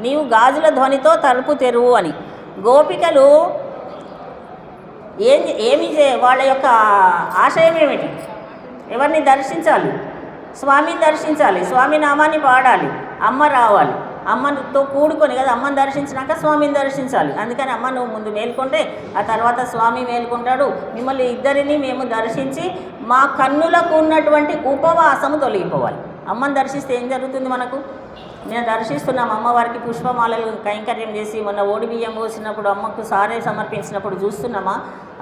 S1: నీవు గాజుల ధ్వనితో తలుపు తెరువు అని. గోపికలు వాళ్ళ యొక్క ఆశయం ఏమిటి? ఎవరిని దర్శించాలి? స్వామిని దర్శించాలి, స్వామి నామాన్ని పాడాలి, అమ్మ రావాలి. అమ్మతో కూడుకొని కదా, అమ్మని దర్శించినాక స్వామిని దర్శించాలి. అందుకని అమ్మ నువ్వు ముందు మేల్కొంటే ఆ తర్వాత స్వామి మేల్కొంటాడు. మిమ్మల్ని ఇద్దరిని మేము దర్శించి మా కన్నులకు ఉన్నటువంటి ఉపవాసము తొలగిపోవాలి. అమ్మని దర్శిస్తే ఏం జరుగుతుంది? మనకు మేము దర్శిస్తున్నాం అమ్మవారికి పుష్పమాలలు కైంకర్యం చేసి మొన్న ఓడి బియ్యం పోసినప్పుడు అమ్మకు సారే సమర్పించినప్పుడు చూస్తున్నామా,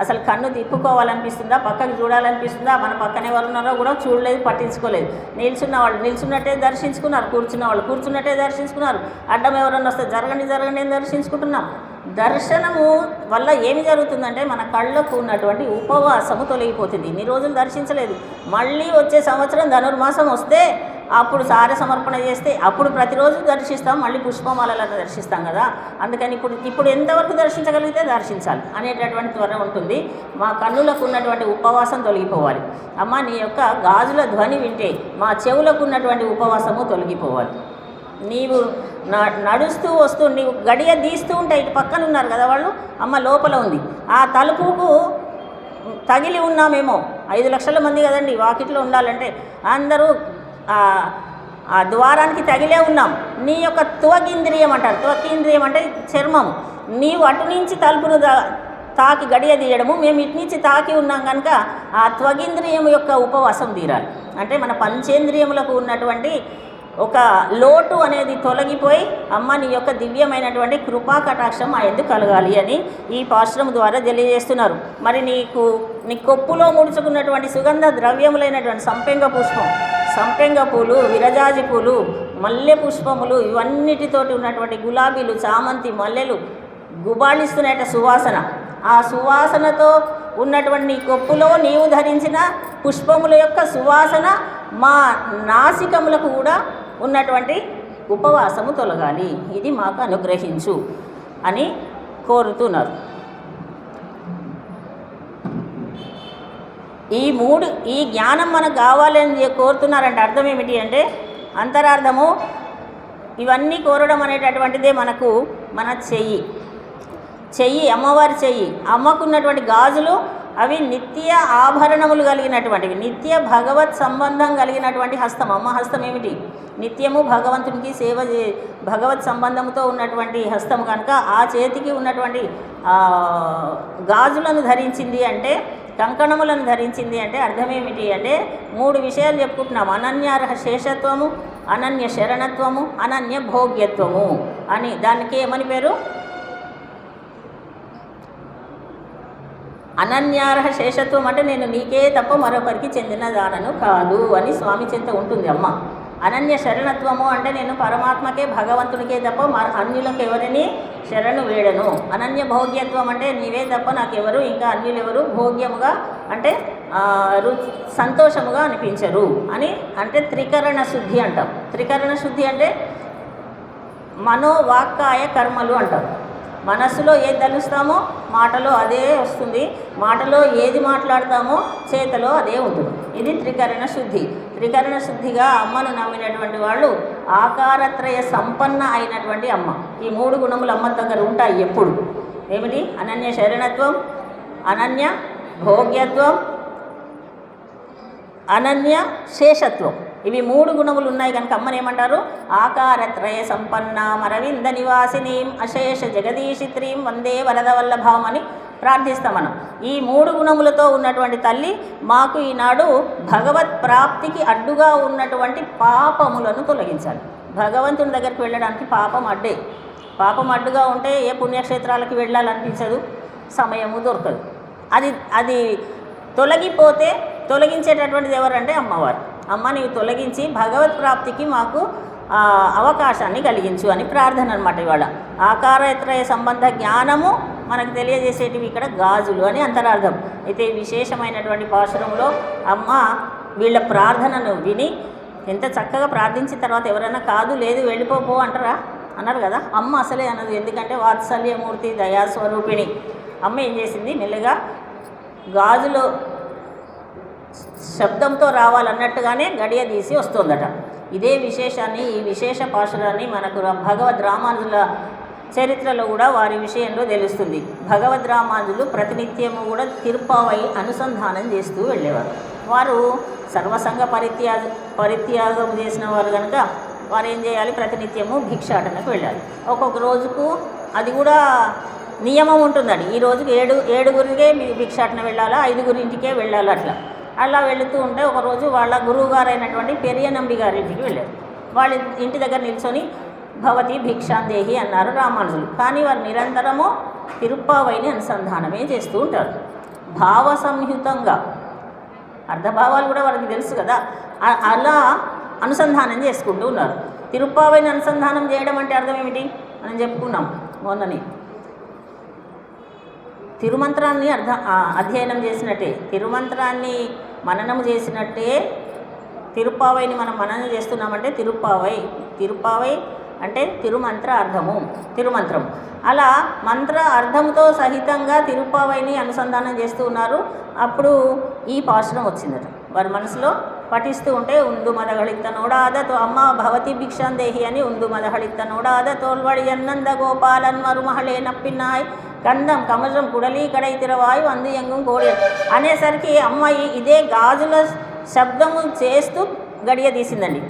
S1: అసలు కన్ను తిప్పుకోవాలనిపిస్తుందా, పక్కకి చూడాలనిపిస్తుందా, మన పక్కన ఎవరు ఉన్నారో కూడా చూడలేదు, పట్టించుకోలేదు. నిల్చున్న వాళ్ళు నిల్చున్నట్టే దర్శించుకున్నారు, కూర్చున్న వాళ్ళు కూర్చున్నట్టే దర్శించుకున్నారు. అడ్డం ఎవరన్నా వస్తే జరగండి జరగండి అని దర్శించుకుంటున్నాం. దర్శనము వల్ల ఏమి జరుగుతుందంటే మన కళ్ళకు ఉన్నటువంటి ఉపవాసము తొలగిపోతుంది. ఇన్ని రోజులు దర్శించలేదు, మళ్ళీ వచ్చే సంవత్సరం ధనుర్మాసం వస్తే అప్పుడు సార సమర్పణ చేస్తే అప్పుడు ప్రతిరోజు దర్శిస్తాం, మళ్ళీ పుష్పమాలను దర్శిస్తాం కదా. అందుకని ఇప్పుడు ఎంతవరకు దర్శించగలిగితే దర్శించాలి అనేటటువంటి త్వర ఉంటుంది. మా కన్నులకు ఉన్నటువంటి ఉపవాసం తొలగిపోవాలి. అమ్మ నీ యొక్క గాజుల ధ్వని వింటే మా చెవులకు ఉన్నటువంటి ఉపవాసము తొలగిపోవాలి. నీవు నడుస్తూ వస్తూ నీవు గడియ తీస్తూ ఉంటే ఇటు పక్కన ఉన్నారు కదా వాళ్ళు, అమ్మ లోపల ఉంది, ఆ తలుపుకు తగిలి ఉన్నామేమో. 5 లక్షల మంది కదండి వాకిట్లో ఉండాలంటే, అందరూ ఆ ద్వారానికి తగిలే ఉన్నాం. నీ యొక్క త్వగింద్రియం అంటారు, త్వగింద్రియం అంటే చర్మము, నీవు అటు నుంచి తలుపును తాకి గడియ తీయడము, మేము ఇటు నుంచి తాకి ఉన్నాం కనుక ఆ త్వగింద్రియం యొక్క ఉపవాసం తీరాలి. అంటే మన పంచేంద్రియములకు ఉన్నటువంటి ఒక లోటు అనేది తొలగిపోయి అమ్మ నీ యొక్క దివ్యమైనటువంటి కృపా కటాక్షం ఆ ఎందుకు కలగాలి అని ఈ పాశ్రం ద్వారా తెలియజేస్తున్నారు. మరి నీ కొప్పులో ముడుచుకున్నటువంటి సుగంధ ద్రవ్యములైనటువంటి సంపెంగ పూలు, విరజాజి పూలు, మల్లె పుష్పములు, ఇవన్నిటితోటి ఉన్నటువంటి గులాబీలు, చామంతి, మల్లెలు గుబాళిస్తున్నట్టు సువాసన, ఆ సువాసనతో ఉన్నటువంటి నీ కొప్పులో నీవు ధరించిన పుష్పముల యొక్క సువాసన మా నాసికములకు కూడా ఉన్నటువంటి ఉపవాసము తొలగాలి, ఇది మాకు అనుగ్రహించు అని కోరుతున్నారు. ఈ జ్ఞానం మనకు కావాలని కోరుతున్నారంటే అర్థం ఏమిటి అంటే, అంతరార్థము ఇవన్నీ కోరడం అనేటటువంటిదే మన చెయ్యి అమ్మవారి చెయ్యి, అమ్మకున్నటువంటి గాజులు అవి నిత్య ఆభరణములు కలిగినటువంటివి, నిత్య భగవత్ సంబంధం కలిగినటువంటి హస్తం. అమ్మ హస్తం ఏమిటి? నిత్యము భగవంతునికి భగవత్ సంబంధంతో ఉన్నటువంటి హస్తం కనుక ఆ చేతికి ఉన్నటువంటి గాజులను ధరించింది అంటే, కంకణములను ధరించింది అంటే అర్థమేమిటి అంటే 3 విషయాలు చెప్పుకుంటున్నాం. అనన్యార్హ శేషత్వము, అనన్య శరణత్వము, అనన్య భోగ్యత్వము అని. దానికి ఏమని పేరు? అనన్యార్హ శేషత్వం అంటే నేను నీకే తప్ప మరొకరికి చెందిన దానను కాదు అని స్వామి చింత ఉంటుంది అమ్మ. అనన్య శరణత్వము అంటే నేను పరమాత్మకే భగవంతునికే తప్ప అన్యులకు ఎవరిని శరణు వేడను. అనన్య భోగ్యత్వం అంటే నీవే తప్ప నాకెవరు, ఇంకా అన్యులెవరు భోగ్యముగా అంటే సంతోషముగా అనిపించరు అని. అంటే త్రికరణ శుద్ధి అంటాం. త్రికరణ శుద్ధి అంటే మనోవాక్కాయ కర్మలు అంటాం. మనస్సులో ఏది తలుస్తామో మాటలో అదే వస్తుంది, మాటలో ఏది మాట్లాడతామో చేతలో అదే ఉంటుంది. ఇది త్రికరణ శుద్ధి. త్రికరణ శుద్ధిగా అమ్మను నమ్మినటువంటి వాళ్ళు ఆకారత్రయ సంపన్న అయినటువంటి అమ్మ. ఈ 3 గుణములు అమ్మ దగ్గర ఉంటాయి ఎప్పుడు. ఏమిటి? అనన్య శరణత్వం, అనన్య భోగ్యత్వం, అనన్య శేషత్వం. ఇవి 3 గుణములు ఉన్నాయి కనుక అమ్మని ఏమంటారు? ఆకారత్రయ సంపన్నాం అరవింద నివాసినీం అశేష జగదీశిత్రీం వందే వరదవల్లభాం అని ప్రార్థిస్తాం మనం. ఈ 3 గుణములతో ఉన్నటువంటి తల్లి మాకు ఈనాడు భగవత్ ప్రాప్తికి అడ్డుగా ఉన్నటువంటి పాపములను తొలగించాలి. భగవంతుని దగ్గరికి వెళ్ళడానికి పాపం అడ్డే. పాపం అడ్డుగా ఉంటే ఏ పుణ్యక్షేత్రాలకి వెళ్ళాలనిపించదు, సమయము దొరకదు. అది తొలగిపోతే తొలగించేటటువంటిది ఎవరంటే అమ్మవారు. అమ్మ నీవు తొలగించి భగవత్ ప్రాప్తికి మాకు అవకాశాన్ని కలిగించు అని ప్రార్థన అనమాట. ఇవాళ ఆకారత్రయ సంబంధ జ్ఞానము మనకు తెలియజేసేటివి ఇక్కడ గాజులు అని అంతరార్థం. అయితే విశేషమైనటువంటి పాశురంలో అమ్మ వీళ్ళ ప్రార్థనను విని ఎంత చక్కగా ప్రార్థించిన తర్వాత ఎవరైనా కాదు లేదు వెళ్ళిపోపో అంటారా? అన్నారు కదా. అమ్మ అసలే అన్నది, ఎందుకంటే వాత్సల్యమూర్తి దయాస్వరూపిణి. అమ్మ ఏం చేసింది, మెల్లగా గాజులు శబ్దంతో రావాలన్నట్టుగానే గడియ తీసి వస్తుందట. ఇదే విశేషాన్ని, ఈ విశేష పాశురాన్ని మనకు భగవద్ రామానుజుల చరిత్రలో కూడా వారి విషయంలో తెలుస్తుంది. భగవద్ రామానుజులు ప్రతినిత్యము కూడా తిరుప్పావై అనుసంధానం చేస్తూ వెళ్ళేవారు. వారు సర్వసంగ పరిత్యాగం చేసిన వారు కనుక వారు ఏం చేయాలి, ప్రతినిత్యము భిక్షాటనకు వెళ్ళాలి. ఒక్కొక్క రోజుకు అది కూడా నియమం ఉంటుందండి. ఈ రోజుకి 7 మీరు భిక్షాటన వెళ్ళాలా, 5 వెళ్ళాలి. అట్లా వెళుతూ ఉంటే ఒకరోజు వాళ్ళ గురువు గారు అయినటువంటి పెరియ నంబి గారింటికి వెళ్ళారు. వాళ్ళ ఇంటి దగ్గర నిల్చొని భవతి భిక్షాందేహి అన్నారు రామానుజులు. కానీ వారు నిరంతరము తిరుప్పావైని అనుసంధానమే చేస్తూ ఉంటారు భావ సంయుతంగా. అర్ధభావాలు కూడా వారికి తెలుసు కదా, అలా అనుసంధానం చేసుకుంటూ ఉన్నారు. తిరుప్పావైని అనుసంధానం చేయడం అంటే అర్థం ఏమిటి మనం చెప్పుకున్నాం మొన్నని. తిరుమంత్రాన్ని అధ్యయనం చేసినట్టే, తిరుమంత్రాన్ని మననము చేసినట్టే తిరుప్పావైని మనం మననం చేస్తున్నామంటే తిరుప్పావై అంటే తిరుమంత్ర అర్థము, తిరుమంత్రం. అలా మంత్ర అర్థంతో సహితంగా తిరుప్పావైని అనుసంధానం చేస్తూ ఉన్నారు. అప్పుడు ఈ పాశురం వచ్చిందట వారి మనసులో. పఠిస్తూ ఉంటే ఉందు మదహళిత్త నోడాద అమ్మ భవతి భిక్షాందేహి అని ఉందు మదహళిత్త నోడాద తోల్వడి అన్నంద గోపాలన్ మరుమహళే నప్పినాయ్ కందం కమజం కుడలి కడై తిరవాయు అందు ఎంగం కోడి అనేసరికి అమ్మాయి ఇదే గాజుల శబ్దము చేస్తూ గడియ తీసిందండి.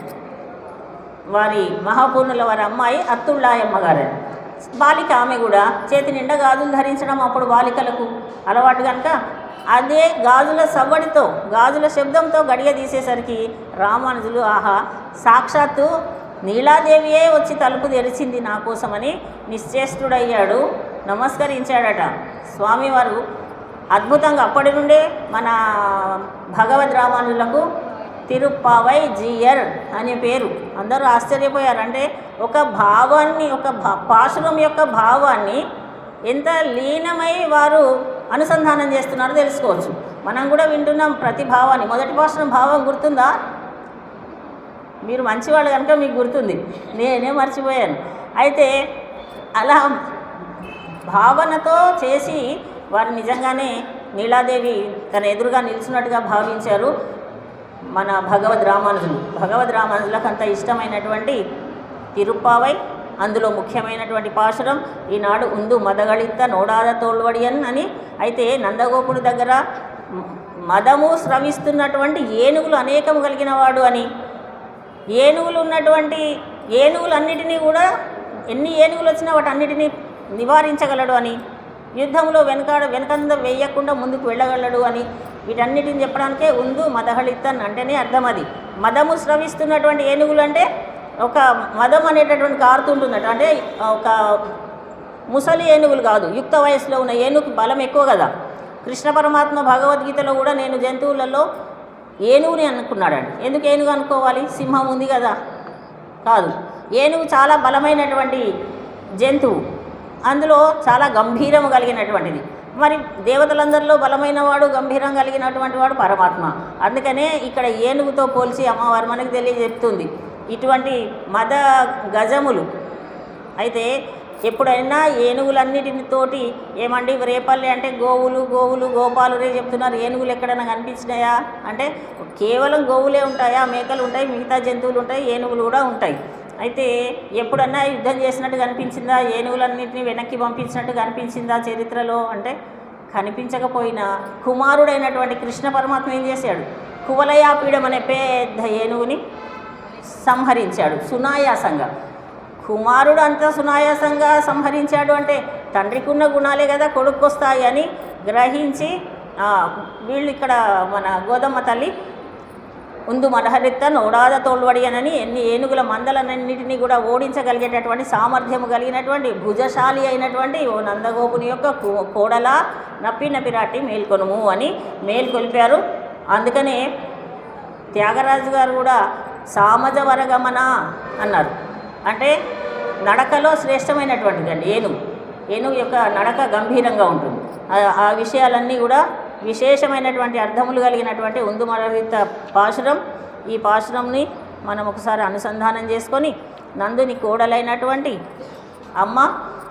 S1: వారి మహాపూర్ణుల వారి అమ్మాయి అత్తుళ్ళాయమ్మ గారు బాలిక. ఆమె కూడా చేతి నిండా గాజులు ధరించడం అప్పుడు బాలికలకు అలవాటు కనుక అదే గాజుల సవ్వడితో గాజుల శబ్దంతో గడియ తీసేసరికి రామానుజులు ఆహా సాక్షాత్తు నీలాదేవియే వచ్చి తలుపు తెరిచింది నా కోసమని నిశ్చేష్టుడయ్యాడు, నమస్కరించాడట. స్వామివారు అద్భుతంగా అప్పటి నుండే మన భగవద్ రామానుజులకు తిరుప్పావై జీయర్ అనే పేరు. అందరూ ఆశ్చర్యపోయారు. అంటే ఒక భావాన్ని, ఒక పాశురం యొక్క భావాన్ని ఎంత లీనమై వారు అనుసంధానం చేస్తున్నారో తెలుసుకోవచ్చు. మనం కూడా వింటున్నాం ప్రతి భావాన్ని. మొదటి పాశురం భావం గుర్తుందా? మీరు మంచివాళ్ళు కనుక మీకు గుర్తుంది, నేనే మర్చిపోయాను. అయితే అలా భావనతో చేసి వారు నిజంగానే నీలాదేవి తన ఎదురుగా నిలిచినట్టుగా భావించారు మన భగవద్ రామానుజులకు అంత ఇష్టమైనటువంటి తిరుప్పావై. అందులో ముఖ్యమైనటువంటి పాశురం ఈనాడు ఉందు మదగళిత్త నోడాద తోల్వడియన్ అని. అయితే నందగోపుడి దగ్గర మదము స్రవిస్తున్నటువంటి ఏనుగులు అనేకము కలిగిన వాడు అని, ఏనుగులు ఉన్నటువంటి ఏనుగులన్నిటినీ కూడా ఎన్ని ఏనుగులు వచ్చినా వాటన్నిటినీ నివారించగలడు అని, యుద్ధంలో వెనకంద వేయకుండా ముందుకు వెళ్ళగలడు అని, వీటన్నిటిని చెప్పడానికే ఉందు మదహళిత్తన్ అంటేనే అర్థం. అది మదము స్రవిస్తున్నటువంటి ఏనుగులు అంటే ఒక మదం అనేటటువంటి కారుతుంటుందట. అంటే ఒక ముసలి ఏనుగులు కాదు, యుక్త వయసులో ఉన్న ఏనుగు బలం ఎక్కువ కదా. కృష్ణ పరమాత్మ భగవద్గీతలో కూడా నేను జంతువులలో ఏనుగుని అనుకున్నాడండి. ఎందుకు ఏనుగు అనుకోవాలి? సింహం ఉంది కదా, కాదు. ఏనుగు చాలా బలమైనటువంటి జంతువు, అందులో చాలా గంభీరం కలిగినటువంటిది. మరి దేవతలందరిలో బలమైన వాడు, గంభీరం కలిగినటువంటి వాడు పరమాత్మ. అందుకనే ఇక్కడ ఏనుగుతో పోల్చి అమ్మవారు మనకు తెలియజెప్తుంది ఇటువంటి మద గజములు. అయితే ఎప్పుడైనా ఏనుగులన్నిటితోటి ఏమండి రేపల్లి అంటే గోవులు గోపాలురే చెప్తున్నారు. ఏనుగులు ఎక్కడైనా కనిపించినాయా అంటే కేవలం గోవులే ఉంటాయా? మేకలు ఉంటాయి, మిగతా జంతువులు ఉంటాయి, ఏనుగులు కూడా ఉంటాయి. అయితే ఎప్పుడన్నా యుద్ధం చేసినట్టు కనిపించిందా? ఏనుగులన్నింటినీ వెనక్కి పంపించినట్టు కనిపించిందా చరిత్రలో అంటే కనిపించకపోయినా కుమారుడైనటువంటి కృష్ణ పరమాత్మ ఏం చేశాడు? కువలయాపీడం అనే పెద్ద ఏనుగుని సంహరించాడు సునాయాసంగా. కుమారుడు అంత సునాయాసంగా సంహరించాడు అంటే తండ్రికి ఉన్న గుణాలే కదా కొడుకు వస్తాయి అని గ్రహించి వీళ్ళు ఇక్కడ మన గోదమ్మ తల్లి ఉందు మదహళిత్త నోడాద తోల్వడి అని ఎన్ని ఏనుగుల మందలన్నింటినీ కూడా ఓడించగలిగేటటువంటి సామర్థ్యము కలిగినటువంటి భుజశాలి అయినటువంటి ఓ నందగోపుని యొక్క కోడల నప్పిన పిరాటి మేల్కొనుము అని మేల్కొల్పారు. అందుకనే త్యాగరాజు గారు కూడా సామజ వరగమన అన్నారు. అంటే నడకలో శ్రేష్టమైనటువంటిది అండి ఏనుగు యొక్క నడక గంభీరంగా ఉంటుంది. ఆ విషయాలన్నీ కూడా విశేషమైనటువంటి అర్థములు కలిగినటువంటి ఉందు మదహళిత్త పాశురం. ఈ పాశురంని మనం ఒకసారి అనుసంధానం చేసుకొని నందుని కోడలైనటువంటి అమ్మ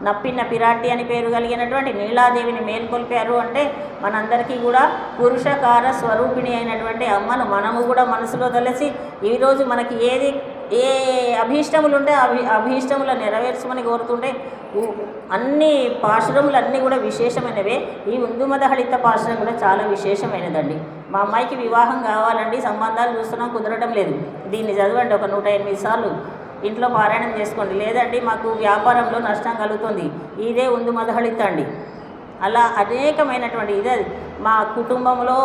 S1: నప్పిన పిరాటి అని పేరు కలిగినటువంటి నీలాదేవిని మేల్కొల్పారు. అంటే మనందరికీ కూడా పురుషకార స్వరూపిణి అయినటువంటి అమ్మను మనము కూడా మనసులో తలసి ఈరోజు మనకి ఏ అభీష్టములు ఉంటే అభీష్టములు నెరవేర్చమని కోరుతుంటే అన్ని పాశురములు అన్నీ కూడా విశేషమైనవే. ఈ ఉందు మదహళిత్త పాశురం కూడా చాలా విశేషమైనదండి. మా అమ్మాయికి వివాహం కావాలండి, సంబంధాలు చూస్తున్నాం, కుదరడం లేదు. దీన్ని చదవండి, ఒక 108 సార్లు ఇంట్లో పారాయణం చేసుకోండి. లేదండి మాకు వ్యాపారంలో నష్టం కలుగుతుంది, ఇదే ఉందు మదహళిత్త అండి. అలా అనేకమైనటువంటి ఇదే మా కుటుంబంలో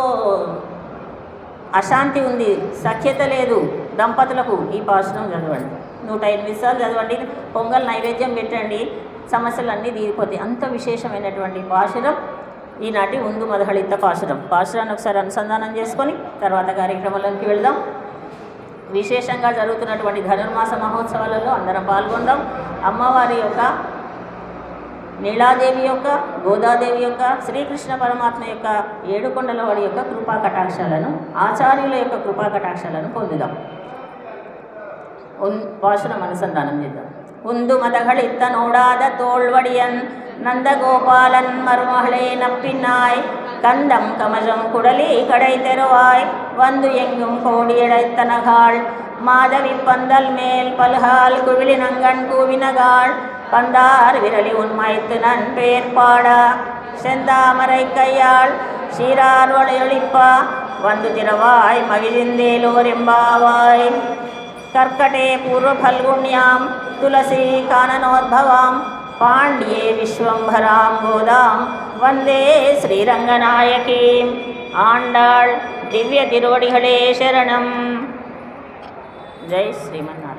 S1: అశాంతి ఉంది, సఖ్యత లేదు, దంపతులకు ఈ పాశురం చదవండి. 108 సార్లు చదవండి. పొంగల్ నైవేద్యం పెట్టండి, సమస్యలన్నీ తీరిపోతాయి. అంత విశేషమైనటువంటి పాశురం ఈనాటి ఉందు మదహళిత పాశురం. పాశురాన్ని ఒకసారి అనుసంధానం చేసుకొని తర్వాత కార్యక్రమాలకు వెళ్దాం. విశేషంగా జరుగుతున్నటువంటి ధనుర్మాస మహోత్సవాలలో అందరం పాల్గొందాం. అమ్మవారి యొక్క, నీలాదేవి యొక్క, గోదాదేవి యొక్క, శ్రీకృష్ణ పరమాత్మ యొక్క, ఏడుకొండల వాడి యొక్క కృపా కటాక్షాలను, ఆచార్యుల యొక్క కృపా కటాక్షాలను పొందుదాం. పాశురం అనుసంధానం చేద్దాం. ఉందు మదహళిத்த నోడాద తోళ్వడియన్ நந்தகோபாலன் மருமகளே நப்பின்னாய் கந்தம் கமஜம் குடலி கடை தெருவாய் வந்து எங்கும் கோடியடைத்தனகாள் மாதவி பந்தல் மேல் பல்கால் குவிலி நங்கண் கூவினகாள் பந்தார் விரலி உண்மைத்து நன் பேர் பாடா செந்தாமரை கையாள் சீரார் வளையொழிப்பா வந்து திரவாய் மகிழ்ந்தேலோரெம்பாவாய் कर्कटे पूर्व फल्गुण्यां तुलसी काननोद्भवां पाण्ड्ये विश्वंभरां गोदां वंदे श्रीरंगनायकीं आण्डाळ दिव्य तिरुवडिगळे शरणं. जय श्रीमन्नारायण.